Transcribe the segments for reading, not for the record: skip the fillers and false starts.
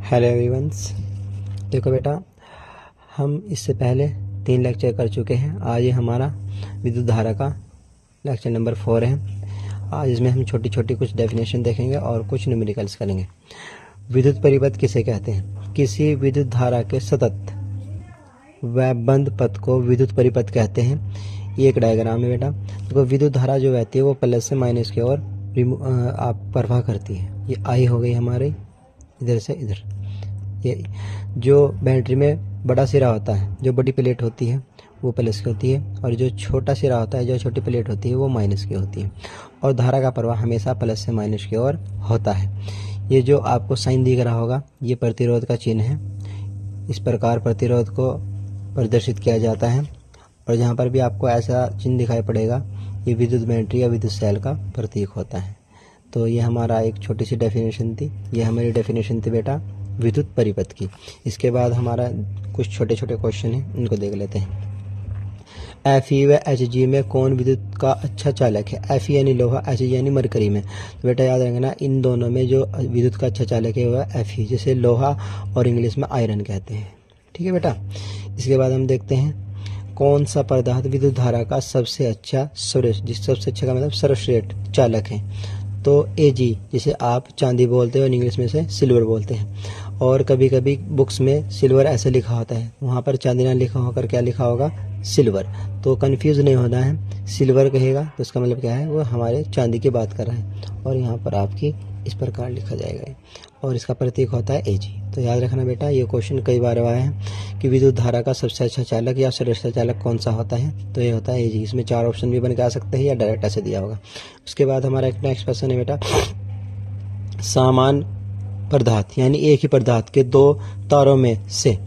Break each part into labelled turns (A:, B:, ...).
A: Hello everyone's. देखो बेटा, हम इससे पहले 3 लेक्चर कर चुके हैं। आज ये हमारा विद्युत धारा का लेक्चर नंबर 4 है। आज इसमें हम छोटी छोटी कुछ डेफिनेशन देखेंगे और कुछ न्यूमेरिकल्स करेंगे। विद्युत परिपथ किसे कहते हैं? किसी विद्युत धारा के सतत व बंद पथ को विद्युत परिपथ कहते हैं। ये एक डायग्राम है बेटा। देखो, विद्युत धारा जो बहती है वो प्लस से माइनस की ओर आप प्रवाह करती है। ये आई हो गई हमारी, इधर से इधर। ये जो बैटरी में बड़ा सिरा होता है, जो बड़ी प्लेट होती है वो प्लस की होती है, और जो छोटा सिरा होता है, जो छोटी प्लेट होती है वो माइनस की होती है। और धारा का प्रवाह हमेशा प्लस से माइनस की ओर होता है। ये जो आपको साइन दिख रहा होगा, ये प्रतिरोध का चिन्ह है। इस प्रकार प्रतिरोध को प्रदर्शित किया जाता है। और जहाँ पर भी आपको ऐसा चिन्ह दिखाई पड़ेगा, ये विद्युत बैटरी या विद्युत सेल का प्रतीक होता है। तो ये हमारा एक छोटी सी डेफिनेशन थी। ये हमारी डेफिनेशन थी बेटा विद्युत परिपथ की। इसके बाद हमारा कुछ छोटे छोटे क्वेश्चन हैं, इनको देख लेते हैं। Fe व Hg में कौन विद्युत का अच्छा चालक है? Fe यानी लोहा, Hg यानी मरकरी में। तो बेटा याद रखना, इन दोनों में जो विद्युत का अच्छा चालक है वह Fe, जिसे लोहा और इंग्लिश में आयरन कहते हैं। ठीक है बेटा। इसके बाद हम देखते हैं कौन सा पदार्थ विद्युत धारा का सबसे अच्छा सबसे अच्छा का मतलब सर्वश्रेष्ठ चालक है? तो Ag, जिसे आप चांदी बोलते हो और इंग्लिश में से सिल्वर बोलते हैं। और कभी कभी बुक्स में सिल्वर ऐसे लिखा होता है, वहाँ पर चांदी ना लिखा होकर क्या लिखा होगा? सिल्वर। तो कंफ्यूज नहीं होना है। सिल्वर कहेगा तो इसका मतलब क्या है? वो हमारे चांदी की बात कर रहा है। और यहाँ पर आपकी इस प्रकार लिखा जाएगा, और इसका प्रतीक होता है Ag। तो याद रखना बेटा, ये क्वेश्चन कई बार आया है कि विद्युत धारा का सबसे अच्छा चालक या सर्वश्रेष्ठ चालक कौन सा होता है? तो ये होता है Ag। इसमें 4 ऑप्शन भी बन के आ सकते हैं या डायरेक्ट ऐसे दिया होगा। उसके बाद हमारा एक नेक्स्ट क्वेश्चन है बेटा, समान पदार्थ यानी एक ही पदार्थ के 2 तारों में से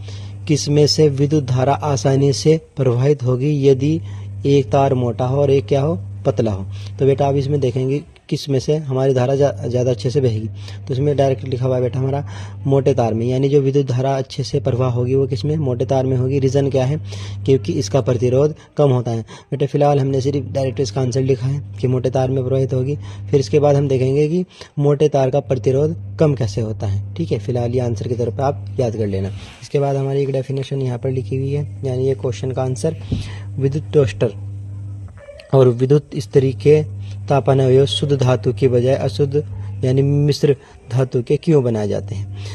A: किसमें से विद्युत धारा आसानी से प्रवाहित होगी यदि एक तार मोटा हो और एक क्या हो? पतला हो। तो बेटा आप इसमें देखेंगे किस में से हमारी धारा ज़्यादा अच्छे से बहेगी। तो इसमें डायरेक्ट लिखा हुआ है बेटा हमारा मोटे तार में, यानी जो विद्युत धारा अच्छे से प्रवाह होगी वो किस में? मोटे तार में होगी। रीज़न क्या है? क्योंकि इसका प्रतिरोध कम होता है। बेटा फिलहाल हमने सिर्फ डायरेक्ट इसका आंसर लिखा है कि मोटे तार में प्रवाहित होगी। फिर इसके बाद हम देखेंगे कि मोटे तार का प्रतिरोध कम कैसे होता है। ठीक है, फिलहाल ये आंसर की तरफ पर आप याद कर लेना। इसके बाद हमारी एक डेफिनेशन यहाँ पर लिखी हुई है, यानी ये क्वेश्चन का आंसर, विद्युत टोस्टर और विद्युत इस्त्री के तापन अवयव शुद्ध धातु की बजाय अशुद्ध यानी मिश्र धातु के क्यों बनाए जाते हैं?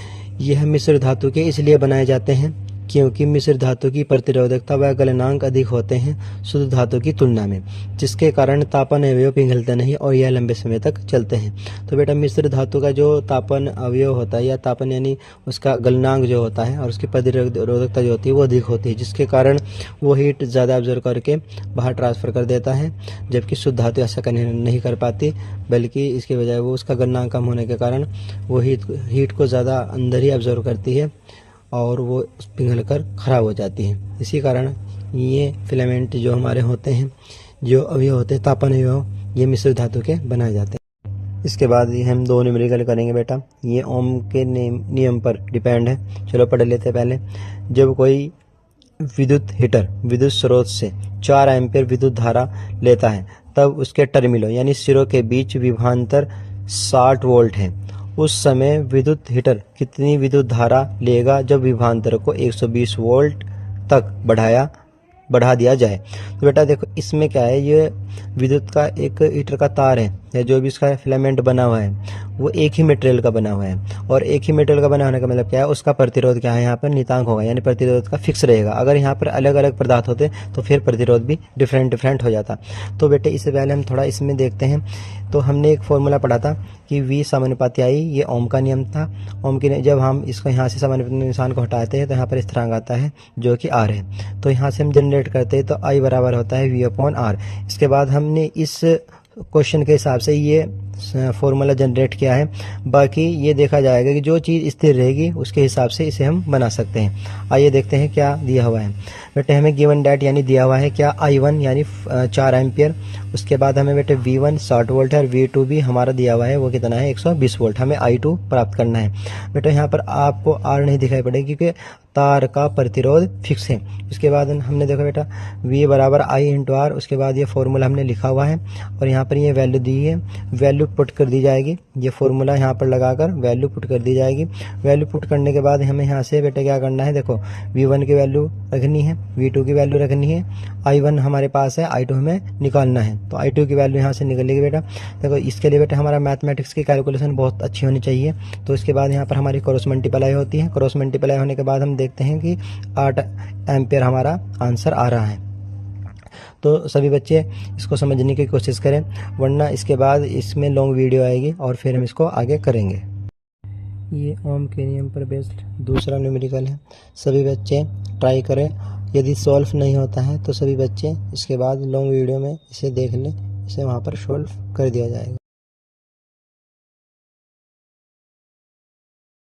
A: यह मिश्र धातु के इसलिए बनाए जाते हैं क्योंकि मिश्र धातु की प्रतिरोधकता व गलनांक अधिक होते हैं शुद्ध धातु की तुलना में, जिसके कारण तापन अवयव पिघलते नहीं और यह लंबे समय तक चलते हैं। तो बेटा मिश्र धातु का जो तापन अवयव होता है, या तापन यानी उसका गलनांक जो होता है और उसकी प्रतिरोधकता जो होती है वो अधिक होती है, जिसके कारण वो हीट ज़्यादा ऑब्जर्व करके बाहर ट्रांसफ़र कर देता है, जबकि शुद्ध धातु ऐसा नहीं कर पाती, बल्कि इसके बजाय वो उसका गलनांक कम होने के कारण वो हीट को ज़्यादा अंदर ही ऑब्जर्व करती है और वो पिघल कर ख़राब हो जाती है। इसी कारण ये फिलामेंट जो हमारे होते हैं, जो अवयव होते हैं तापन अवयव, ये मिश्र धातु के बनाए जाते हैं। इसके बाद ये हम 2 न्यूमेरिकल करेंगे बेटा। ये ओम के नियम पर डिपेंड है। चलो पढ़ लेते हैं पहले। जब कोई विद्युत हीटर विद्युत स्रोत से 4 एम्पीयर विद्युत धारा लेता है, तब उसके टर्मिनलों यानी सिरों के बीच विभवांतर 60 वोल्ट है। उस समय विद्युत हीटर कितनी विद्युत धारा लेगा जब विभवांतर को 120 वोल्ट तक बढ़ा दिया जाए? तो बेटा देखो, इसमें क्या है, ये विद्युत का एक हीटर का तार है, या जो भी इसका फिलामेंट बना हुआ है वो एक ही मटेरियल का बना हुआ है। और एक ही मटेरियल का बना होने का मतलब क्या है? उसका प्रतिरोध क्या है? यहाँ पर नितांक होगा, यानी प्रतिरोध का फिक्स रहेगा। अगर यहाँ पर अलग अलग पदार्थ होते तो फिर प्रतिरोध भी डिफरेंट हो जाता। तो बेटे इससे पहले हम थोड़ा इसमें देखते हैं। तो हमने एक फॉर्मूला पढ़ा था कि V समानुपाती I, ये ओम का नियम था। ओम के जब हम इसको यहाँ से समानुपाती निशान को हटाते हैं तो यहाँ पर स्थिरांक आता है जो कि R है। तो यहाँ से हम जनरेट करते हैं तो I बराबर होता है V/R। इसके बाद हमने इस क्वेश्चन के हिसाब से ये फॉर्मूला जनरेट किया है। बाकी ये देखा जाएगा कि जो चीज़ स्थिर रहेगी उसके हिसाब से इसे हम बना सकते हैं। आइए देखते हैं क्या दिया हुआ है। बेटे हमें गिवन डेट यानी दिया हुआ है क्या? I1 यानी 4 एम्पियर। उसके बाद हमें बेटे V1 60 वोल्ट है और V2 भी हमारा दिया हुआ है, वो कितना है? 120 वोल्ट। हमें I2 प्राप्त करना है। बेटे यहाँ पर आपको R नहीं दिखाई पड़ेगी क्योंकि तार का प्रतिरोध फिक्स है। उसके बाद हमने देखा बेटा V बराबर I × R। उसके बाद ये फॉर्मूला हमने लिखा हुआ है और यहाँ पर ये वैल्यू दी है। वैल्यू वैल्यू पुट कर दी जाएगी। ये फॉर्मूला यहाँ पर लगाकर वैल्यू पुट कर दी जाएगी। वैल्यू पुट करने के बाद हमें यहाँ से बेटे क्या करना है, देखो V1 की वैल्यू रखनी है, V2 की वैल्यू रखनी है, I1 हमारे पास है, I2 हमें निकालना है। तो I2 की वैल्यू यहाँ से निकलेगी बेटा। देखो इसके लिए बेटा हमारा मैथमेटिक्स की कैलकुलेशन बहुत अच्छी होनी चाहिए। तो इसके बाद यहाँ पर हमारी क्रॉस मल्टीप्लाई होती है। क्रॉस मल्टीप्लाई होने के बाद हम देखते हैं कि 8 एम्पियर हमारा आंसर आ रहा है। तो सभी बच्चे इसको समझने की कोशिश करें, वरना इसके बाद इसमें लॉन्ग वीडियो आएगी और फिर हम इसको आगे करेंगे। ये ओम के नियम पर बेस्ड दूसरा न्यूमेरिकल है। सभी बच्चे ट्राई करें। यदि सॉल्व नहीं होता है तो सभी बच्चे इसके बाद लॉन्ग वीडियो में इसे देख लें, इसे वहाँ पर सॉल्व कर दिया जाएगा।